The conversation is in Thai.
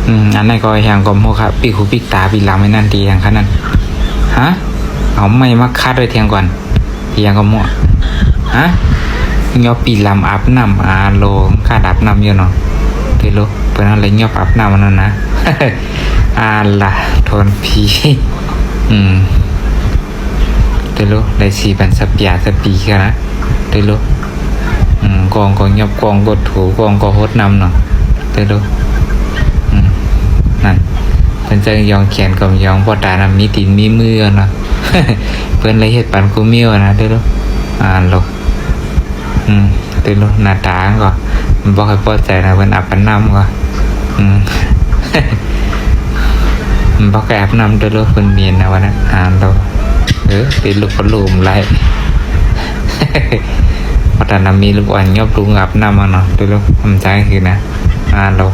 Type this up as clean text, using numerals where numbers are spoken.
อันนั้นก็อย่างก็โมครับปีหูปีตาปีหลังไม่นั่นดีอย่างขนาดนั้นฮะเอาไม่มาคัดไว้เทียงก่อนทีอย่างก็โมฮะยอปีลำอาบน้ำโลคาดอาบน้ำอยู่เนาะเทโลเปิดอะไรยออาบน้ำมันนั่นนะ ละทนพีเทโลได้4,000สปีสปีกันนะเทโลกองก็ยอบกองก็ถูกองก็โหดนำเนาะเทโลนั่นเป็นจะยองแขนกับยองพอตานะมีตีนมีมือเนาะ เพื่อนเลยเฮ็ดปันกูมิ้วนะเทโลโลเทโลหน้าตาก็มันบอกให้พอใจนะเพื่อนอาบน้ำก็มันบอกให้อาบน้ำเทโลเพื่อนเมียนนะวันนั้นเราเป็นลูกพัดลมไรพอตานะมีลูกอ่อนยอบลุงอาบน้ำมาเนาะเทโลทำใจคือนะเรา